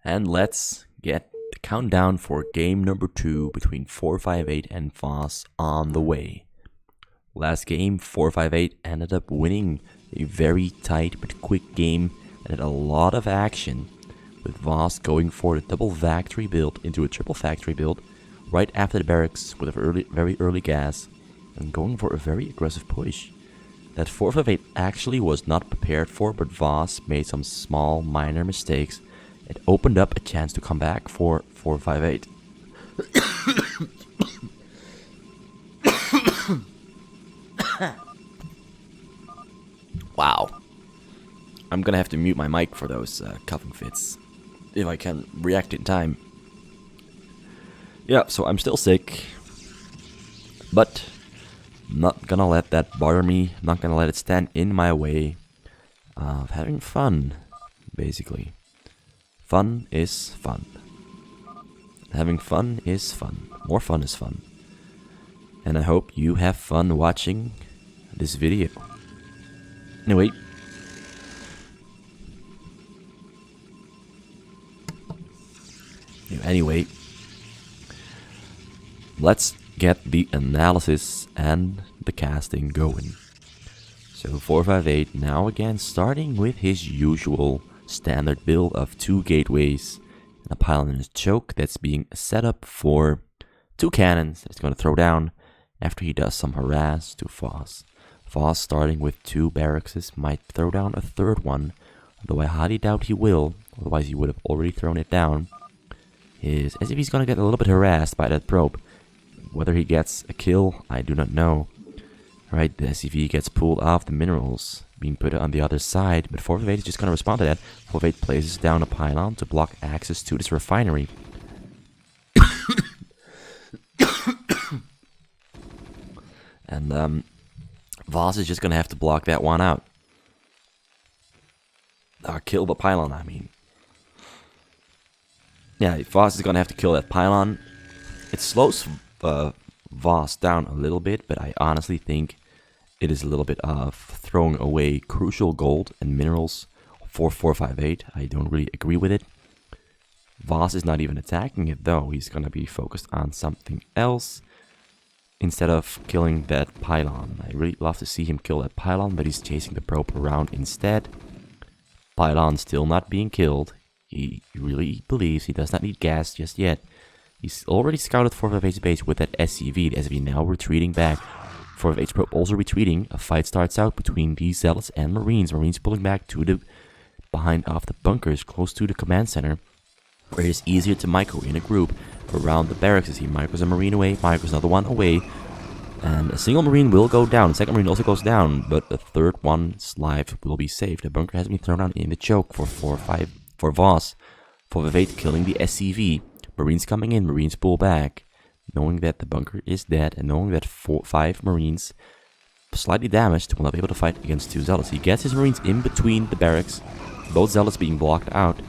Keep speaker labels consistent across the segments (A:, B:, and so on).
A: And let's get the countdown for game number 2 between 458 and Voss on the way. Last game, 458 ended up winning a very tight but quick game and had a lot of action, with Voss going for a double factory build into a triple factory build right after the barracks with a very early gas and going for a very aggressive push that 458 actually was not prepared for, but Voss made some small minor mistakes. It opened up a chance to come back for 458. Wow. I'm gonna have to mute my mic for those coughing fits, if I can react in time. Yeah, so I'm still sick, but I'm not gonna let that bother me. I'm not gonna let it stand in my way of having fun, basically. Fun is fun. Having fun is fun. More fun is fun. And I hope you have fun watching this video. Anyway, let's get the analysis and the casting going. So 458 now again starting with his usual standard build of 2 gateways and a pylon and a choke that's being set up for 2 cannons that he's going to throw down after he does some harass to Voss. Voss starting with 2 barracks might throw down a 3rd one, though I highly doubt he will, otherwise he would have already thrown it down. Is as if he's going to get a little bit harassed by that probe. Whether he gets a kill, I do not know. Right, the SCV gets pulled off the minerals being put on the other side, but 458 is just going to respond to that. 458 places down a pylon to block access to this refinery. And Voss is just going to have to block that one out. Kill the pylon, I mean. Yeah, Voss is going to have to kill that pylon. It slows Voss down a little bit, but I honestly think it is a little bit of throwing away crucial gold and minerals for 458. I don't really agree with it. Voss is not even attacking it though. He's going to be focused on something else instead of killing that pylon. I really love to see him kill that pylon, but he's chasing the probe around instead. Pylon still not being killed. He really believes he does not need gas just yet. He's already scouted 458's base with that SCV. The SCV now retreating back. 458's probe also retreating. A fight starts out between these zealots and Marines. Marines pulling back to the behind of the bunkers close to the command center, where it is easier to micro in a group around the barracks. As he micros a Marine away, micros another one away, and a single Marine will go down. The second Marine also goes down, but the third one's life will be saved. The bunker has been thrown down in the choke for Voss. 458 killing the SCV. Marines coming in, Marines pull back, knowing that the bunker is dead and knowing that 5 Marines, slightly damaged, will not be able to fight against 2 zealots. He gets his Marines in between the barracks, both zealots being blocked out.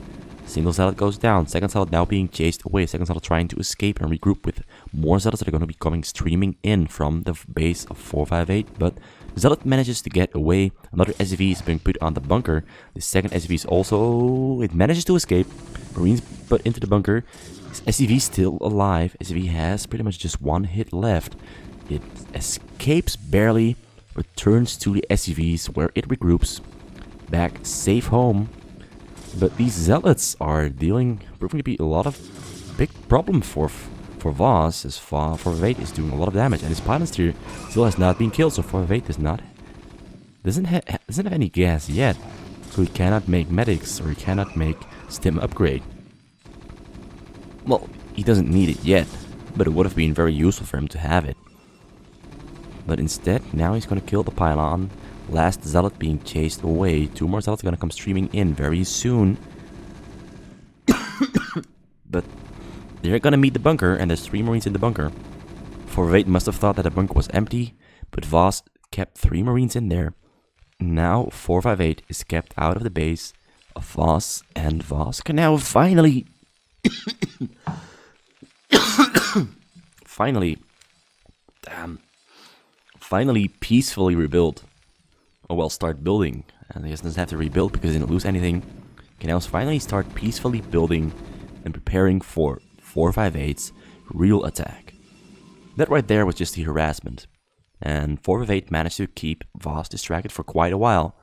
A: Single zealot goes down, second zealot now being chased away, second zealot trying to escape and regroup with more zealots that are going to be coming streaming in from the base of 458, but the zealot manages to get away. Another SCV is being put on the bunker. The second SCV is also, it manages to escape. Marines put into the bunker. SCV still alive. SCV has pretty much just 1 hit left. It escapes barely, returns to the SCVs where it regroups, back safe home. But these zealots are proving to be a lot of big problem for Voss, as 458 is doing a lot of damage, and his pilot still has not been killed. So 458 doesn't have any gas yet, so he cannot make medics or he cannot make stim upgrade. Well, he doesn't need it yet, but it would have been very useful for him to have it. But instead, now he's going to kill the pylon. Last zealot being chased away. 2 more zealots are going to come streaming in very soon. But they're going to meet the bunker, and there's 3 Marines in the bunker. 458 must have thought that the bunker was empty, but Voss kept 3 Marines in there. Now 458 is kept out of the base of Voss, and Voss can now finally finally peacefully rebuild. Or well, start building. And he doesn't have to rebuild because he didn't lose anything. can now finally start peacefully building and preparing for 458's real attack. That right there was just the harassment, and 458 managed to keep Voss distracted for quite a while,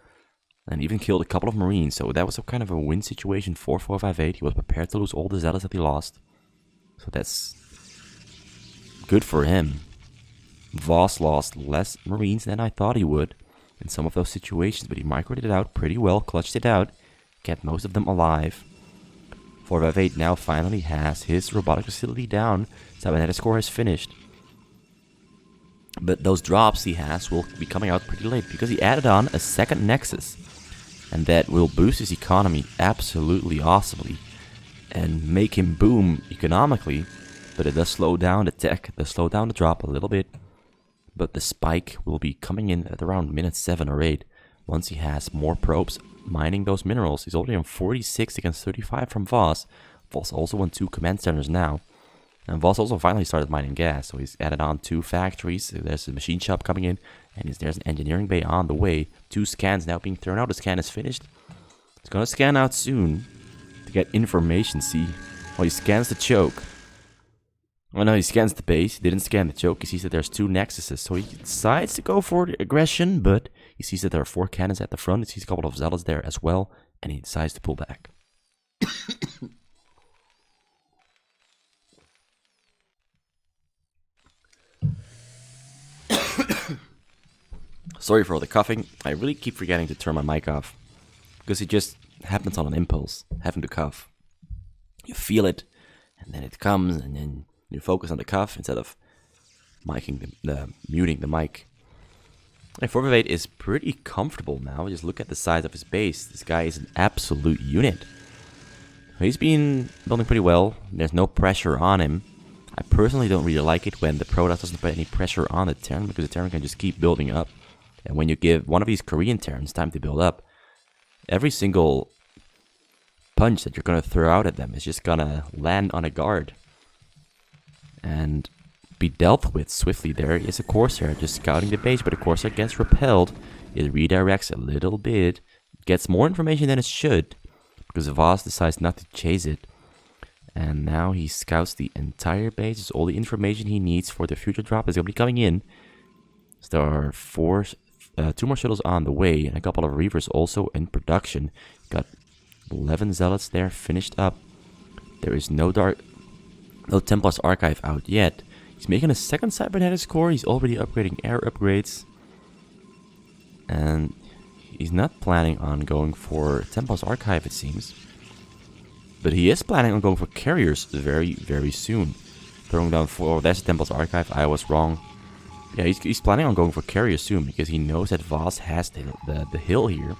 A: and even killed a couple of Marines, so that was a kind of a win situation for 458. He was prepared to lose all the zealots that he lost, so that's good for him. Voss lost less Marines than I thought he would in some of those situations, but he microed it out pretty well, clutched it out, kept most of them alive. 458 now finally has his robotic facility down. Cybernetics core has finished. But those drops he has will be coming out pretty late because he added on a second Nexus. And that will boost his economy absolutely awesomely and make him boom economically. But it does slow down the tech, it does slow down the drop a little bit. But the spike will be coming in at around minute 7 or 8 once he has more probes mining those minerals. He's already on 46 against 35 from Voss. Voss also won 2 command centers now. And Voss also finally started mining gas, so he's added on 2 factories. There's a machine shop coming in, and there's an engineering bay on the way. 2 scans now being thrown out. The scan is finished. It's gonna scan out soon to get information. See, well, he scans the choke. Oh no, he scans the base. He didn't scan the choke. He sees that there's 2 nexuses, so he decides to go for the aggression, but he sees that there are 4 cannons at the front. He sees a couple of zealots there as well, and he decides to pull back. Sorry for all the coughing. I really keep forgetting to turn my mic off because it just happens on an impulse, having to cough. You feel it, and then it comes, and then you focus on the cough instead of muting the mic. And 458 is pretty comfortable now. Just look at the size of his base. This guy is an absolute unit. He's been building pretty well. There's no pressure on him. I personally don't really like it when the Protoss doesn't put any pressure on the Terran, because the Terran can just keep building up. And when you give one of these Korean Terrans time to build up, every single punch that you're going to throw out at them is just going to land on a guard and be dealt with swiftly. There is a Corsair just scouting the base, but the Corsair gets repelled. It redirects a little bit, gets more information than it should, because Voss decides not to chase it. And now he scouts the entire base. It's all the information he needs for the future drop is going to be coming in. So there are 2 more shuttles on the way, and a couple of Reavers also in production. Got 11 Zealots there finished up. There is no Templar's Archive out yet. He's making a second Cybernetics core. He's already upgrading air upgrades. And he's not planning on going for Templar's Archive, it seems. But he is planning on going for carriers very, very soon. Throwing down 4. That's Templar's Archive. I was wrong. Yeah, he's planning on going for carriers soon, because he knows that Voss has the hill here.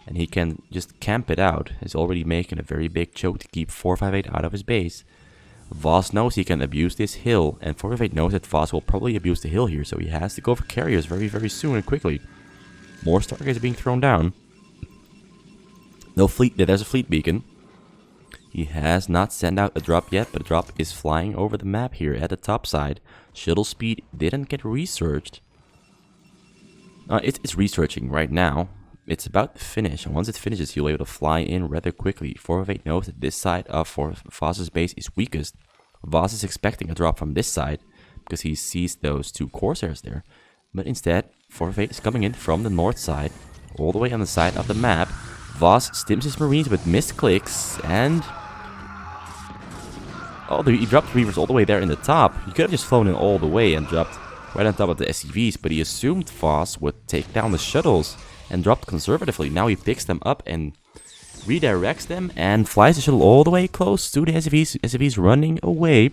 A: And he can just camp it out. He's already making a very big choke to keep 458 out of his base. Voss knows he can abuse this hill, and 458 knows that Voss will probably abuse the hill here, so he has to go for carriers very, very soon and quickly. More Stargates are being thrown down. No fleet. There's a fleet beacon. He has not sent out a drop yet, but a drop is flying over the map here at the top side. Shuttle speed didn't get researched. It's researching right now. It's about to finish, and once it finishes, he'll be able to fly in rather quickly. 458 knows that this side of Voss's base is weakest. Voss is expecting a drop from this side, because he sees those 2 Corsairs there. But instead, 458 is coming in from the north side, all the way on the side of the map. Voss stims his Marines with missed clicks, and oh, he dropped Reavers all the way there in the top. He could have just flown in all the way and dropped right on top of the SCVs, but he assumed Voss would take down the shuttles and dropped conservatively. Now he picks them up and redirects them and flies the shuttle all the way close to the SCVs. SCVs running away.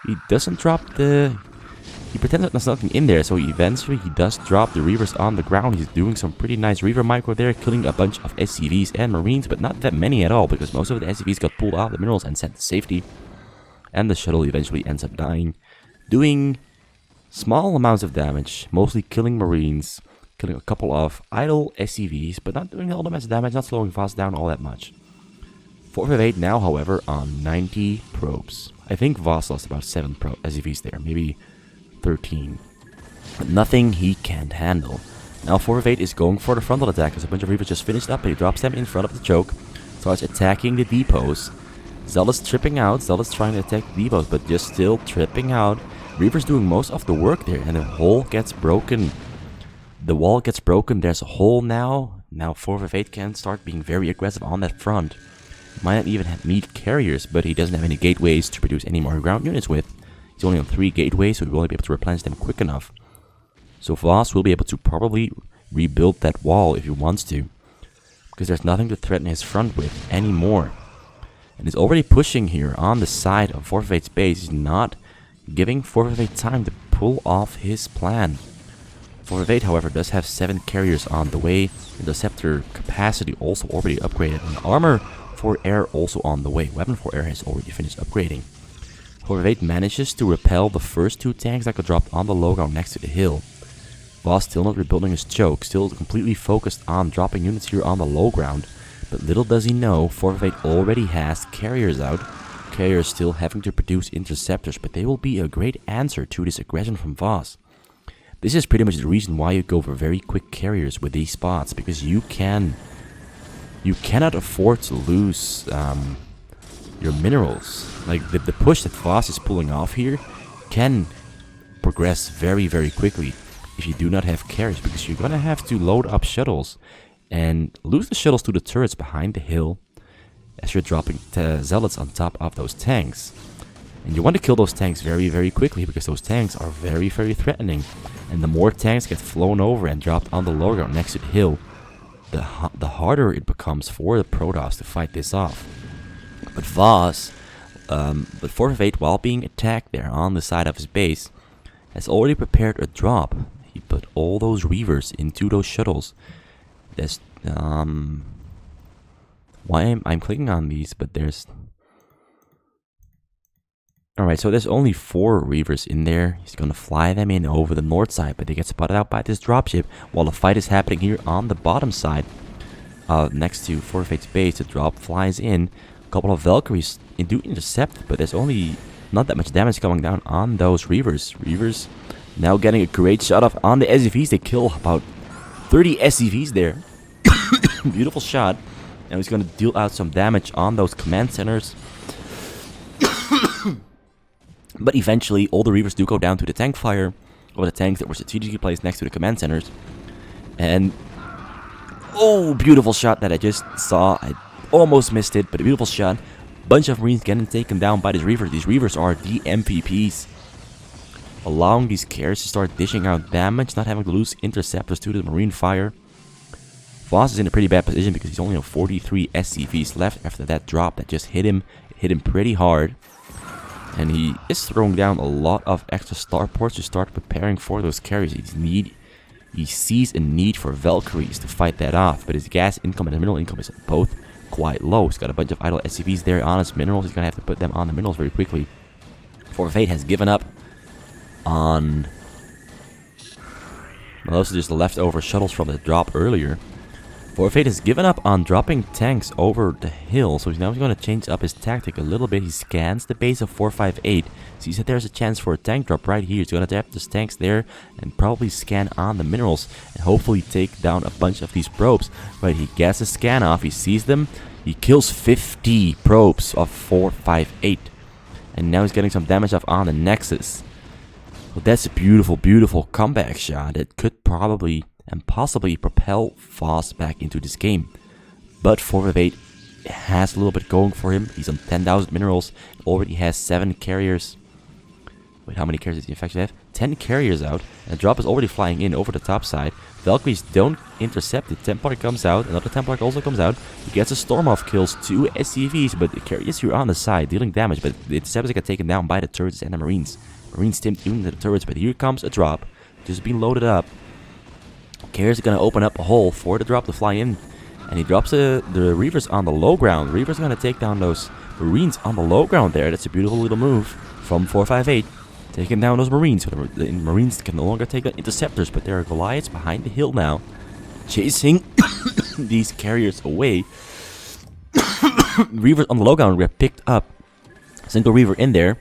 A: He doesn't drop the... He pretends that there's nothing in there, so eventually he does drop the Reavers on the ground. He's doing some pretty nice Reaver micro there, killing a bunch of SCVs and Marines, but not that many at all, because most of the SCVs got pulled out of the minerals and sent to safety. And the shuttle eventually ends up dying, doing small amounts of damage, mostly killing Marines, killing a couple of idle SCVs, but not doing all the much damage, not slowing Voss down all that much. 458 now, however, on 90 probes. I think Voss lost about 7 SCVs there, maybe 13. But nothing he can't handle. Now 458 is going for the frontal attack, as a bunch of Reavers just finished up, and he drops them in front of the choke. starts attacking the depots. Zealot's tripping out. Zealot's trying to attack the depots, but just still tripping out. Reaver's doing most of the work there, and the hole gets broken. The wall gets broken. There's a hole now. Now 458 can start being very aggressive on that front. Might not even need carriers, but he doesn't have any gateways to produce any more ground units with. He's only on 3 gateways, so he won't be able to replenish them quick enough. So Voss will be able to probably rebuild that wall if he wants to, because there's nothing to threaten his front with anymore. And he's already pushing here on the side of 458's base. He's not giving 458 time to pull off his plan. 458, however, does have 7 carriers on the way. Interceptor capacity also already upgraded. And armor for air also on the way. Weapon for air has already finished upgrading. 458 manages to repel the first 2 tanks that got dropped on the low ground next to the hill. Voss still not rebuilding his choke, still completely focused on dropping units here on the low ground. But little does he know, 458 already has carriers out. Carriers still having to produce interceptors, but they will be a great answer to this aggression from Voss. This is pretty much the reason why you go for very quick carriers with these spots, because you cannot afford to lose your minerals. Like the push that Voss is pulling off here can progress very, very quickly if you do not have carriers, because you're gonna have to load up shuttles and lose the shuttles to the turrets behind the hill as you're dropping zealots on top of those tanks. And you want to kill those tanks very, very quickly, because those tanks are very, very threatening. And the more tanks get flown over and dropped on the low ground next to the hill, the harder it becomes for the Protoss to fight this off. But Voss, but 458, while being attacked there on the side of his base, has already prepared a drop. He put all those Reavers into those shuttles. There's, why I'm clicking on these, but there's... Alright, so there's only 4 Reavers in there. He's gonna fly them in over the north side, but they get spotted out by this dropship while the fight is happening here on the bottom side. Next to 458's base, the drop flies in. A couple of Valkyries do intercept, but there's only not that much damage coming down on those Reavers. Reavers now getting a great shot off on the SCVs. They kill about 30 SCVs there. Beautiful shot. Now he's gonna deal out some damage on those command centers. But eventually, all the Reavers do go down to the tank fire, or the tanks that were strategically placed next to the command centers. And, oh, beautiful shot that I just saw. I almost missed it, but a beautiful shot. Bunch of Marines getting taken down by these Reavers. These Reavers are the MVPs, allowing these carriers to start dishing out damage, not having to lose interceptors to the Marine fire. Voss is in a pretty bad position because he's only on 43 SCVs left after that drop that just hit him. It hit him pretty hard. And he is throwing down a lot of extra starports to start preparing for those carriers. He sees a need for Valkyries to fight that off, but his gas income and mineral income is both quite low. He's got a bunch of idle SCVs there on his minerals. He's going to have to put them on the minerals very quickly. 458 has given up on... Well, those are just the leftover shuttles from the drop earlier. 458 has given up on dropping tanks over the hill, so he's now going to change up his tactic a little bit. He scans the base of 458, sees that there's a chance for a tank drop right here. He's going to tap his tanks there and probably scan on the minerals and hopefully take down a bunch of these probes. Right, he gets a scan off, he sees them, he kills 50 probes of 458, and now he's getting some damage off on the Nexus. Well, that's a beautiful, beautiful comeback shot. It could probably and possibly propel Voss back into this game. But 458 has a little bit going for him. He's on 10,000 minerals, already has 7 carriers. Wait, how many carriers does he actually have? 10 carriers out, and the drop is already flying in over the top side. Valkyries don't intercept it. Templar comes out, another Templar also comes out. He gets a storm off, kills 2 SCVs, but the carriers here on the side dealing damage, but the interceptors get taken down by the turrets and the Marines. Marines stimmed into the turrets, but here comes a drop, just being loaded up. Carriers are going to open up a hole for the drop to fly in. And he drops the Reavers on the low ground. Reavers are going to take down those Marines on the low ground there. That's a beautiful little move from 458. Taking down those Marines. So the Marines can no longer take the interceptors, but there are Goliaths behind the hill now, chasing these carriers away. Reavers on the low ground get picked up. Single Reaver in there.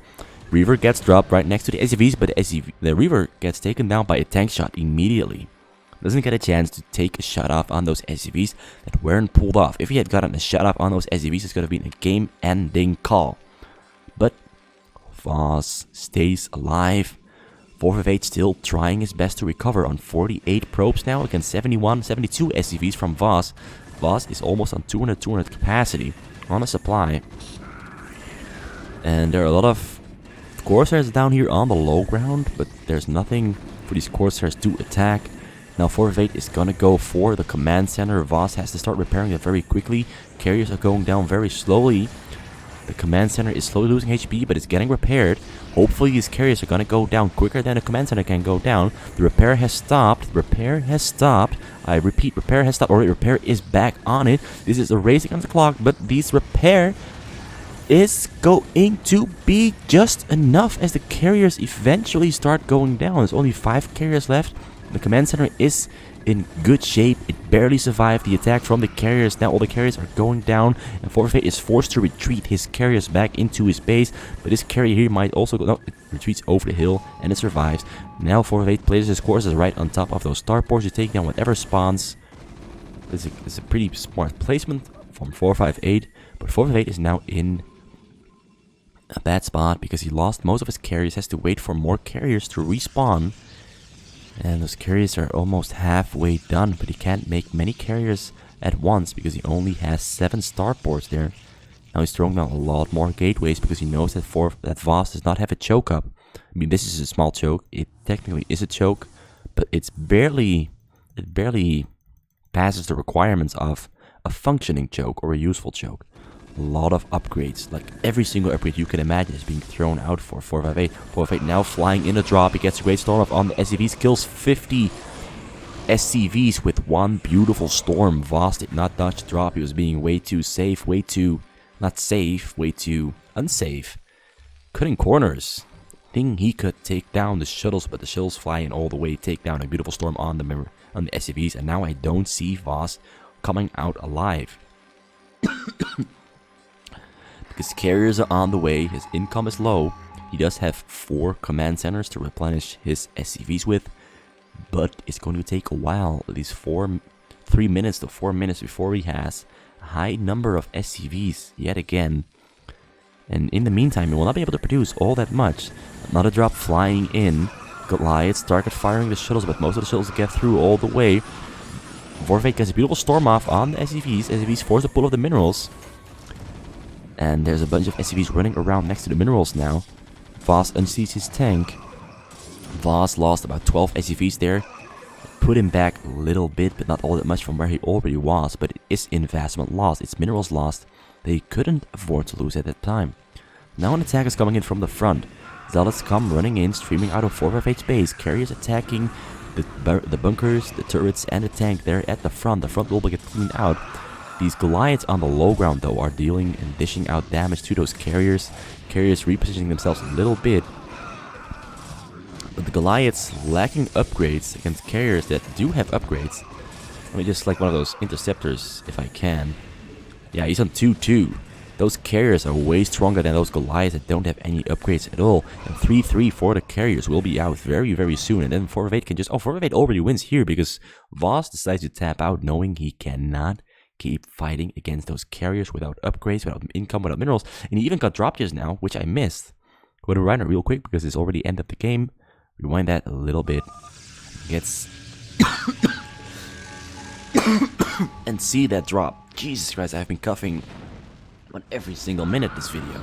A: Reaver gets dropped right next to the SCVs, but the Reaver gets taken down by a tank shot immediately. doesn't get a chance to take a shot off on those SCVs that weren't pulled off. If he had gotten a shot off on those SCVs, it's going to be a game-ending call. But Voss stays alive. 458 still trying his best to recover on 48 probes now against 71, 72 SCVs from Voss. Voss is almost on 200 capacity on a supply. And there are a lot of Corsairs down here on the low ground, but there's nothing for these Corsairs to attack. Now 458 is gonna go for the command center. Voss has to start repairing it very quickly. Carriers are going down very slowly. The command center is slowly losing HP, but it's getting repaired. Hopefully these carriers are gonna go down quicker than the command center can go down. The repair has stopped. Repair has stopped. I repeat, repair has stopped. Alright, repair is back on it. This is a race against the clock, but these repair is going to be just enough as the carriers eventually start going down. There's only 5 carriers left. The command center is in good shape. It barely survived the attack from the carriers. Now all the carriers are going down, and 458 is forced to retreat his carriers back into his base. But this carrier here might also go. No, it retreats over the hill and it survives. Now 458 places his courses right on top of those starports to take down whatever spawns. It's a pretty smart placement from 458, but 458 is now in a bad spot because he lost most of his carriers. Has to wait for more carriers to respawn. And those carriers are almost halfway done, but he can't make many carriers at once because he only has 7 starports there. Now he's throwing down a lot more gateways because he knows that Voss does not have a choke up. I mean, this is a small choke. It technically is a choke, but it barely passes the requirements of a functioning choke or a useful choke. A lot of upgrades, like every single upgrade you can imagine is being thrown out for 458. 458 now flying in a drop. He gets a great storm off on the SCVs, kills 50 SCVs with one beautiful storm. Voss did not dodge the drop. He was being way too safe, way too unsafe. Cutting corners. Thinking he could take down the shuttles, but the shuttles fly in all the way, take down a beautiful storm on the SCVs, and now I don't see Voss coming out alive. Because carriers are on the way, his income is low. He does have 4 command centers to replenish his SCVs with, but it's going to take a while, at least 3 minutes to 4 minutes before he has a high number of SCVs yet again. And in the meantime, he will not be able to produce all that much. Another drop flying in. Goliath started firing the shuttles, but most of the shuttles get through all the way. 458 gets a beautiful storm off on the SCVs. SCVs force the pull of the minerals. And there's a bunch of SCVs running around next to the minerals now. Voss unseats his tank. Voss lost about 12 SCVs there. Put him back a little bit, but not all that much from where he already was. But it is investment lost. It's minerals lost. They couldn't afford to lose at that time. Now an attack is coming in from the front. Zealots come running in, streaming out of 458's base. Carriers attacking the bunkers, the turrets, and the tank there at the front. The front will get cleaned out. These Goliaths on the low ground, though, are dealing and dishing out damage to those carriers. Carriers repositioning themselves a little bit. But the Goliaths lacking upgrades against carriers that do have upgrades. Let me just like one of those interceptors, if I can. Yeah, he's on 2-2. Those carriers are way stronger than those Goliaths that don't have any upgrades at all. And 3-3 for the carriers will be out very, very soon. And then 458 can just... Oh, 458 already wins here because Voss decides to tap out knowing he cannot keep fighting against those carriers without upgrades, without income, without minerals. And he even got drop just now, which I missed. Go to rewind it real quick because it's already ended the game. Rewind that a little bit. Gets... and see that drop. Jesus Christ, I've been coughing on every single minute this video.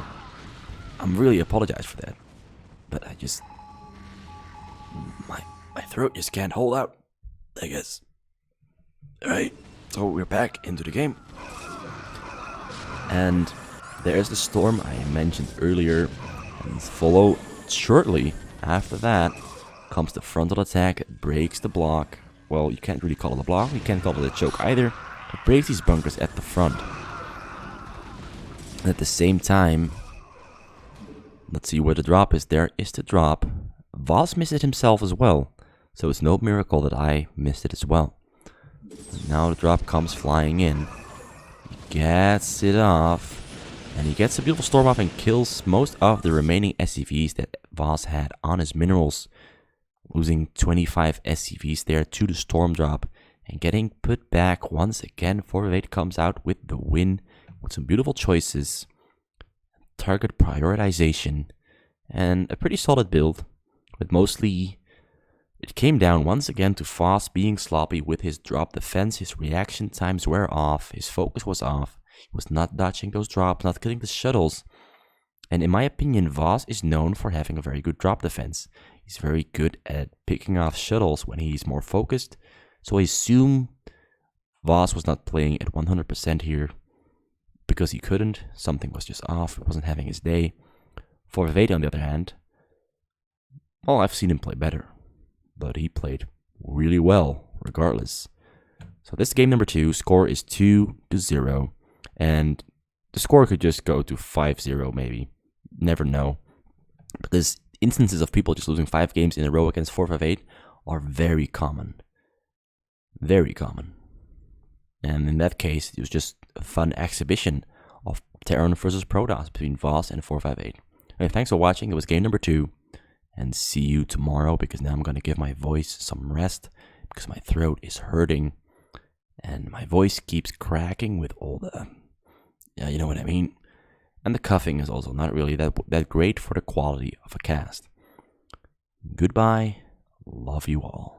A: I'm really apologize for that. But I just... My throat just can't hold out, I guess. Alright, so we're back into the game. And there's the storm I mentioned earlier. And follow shortly after that comes the frontal attack. It breaks the block. Well, you can't really call it a block. You can't call it a choke either. It breaks these bunkers at the front. And at the same time, let's see where the drop is. There is the drop. Voss missed it himself as well. So it's no miracle that I missed it as well. And now the drop comes flying in. He gets it off. And he gets a beautiful storm off and kills most of the remaining SCVs that Voss had on his minerals. losing 25 SCVs there to the Storm Drop, and getting put back once again. 458 comes out with the win with some beautiful choices, target prioritization, and a pretty solid build. But mostly, it came down once again to Voss being sloppy with his drop defense. His reaction times were off, his focus was off, he was not dodging those drops, not killing the shuttles. And in my opinion, Voss is known for having a very good drop defense. He's very good at picking off shuttles when he's more focused. So I assume Voss was not playing at 100% here because he couldn't. Something was just off. He wasn't having his day. For Veda, on the other hand, well, I've seen him play better, but he played really well regardless. So this is game number 2. Score is 2-0. And the score could just go to 5-0 maybe. Never know. Because instances of people just losing 5 games in a row against 458 are very common. Very common. And in that case, it was just a fun exhibition of Terran versus Protoss between Voss and 458. Anyway, thanks for watching. It was game number 2. And see you tomorrow, because now I'm going to give my voice some rest because my throat is hurting. And my voice keeps cracking with all the... Yeah, you know what I mean. And the coughing is also not really that great for the quality of a cast. Goodbye. Love you all.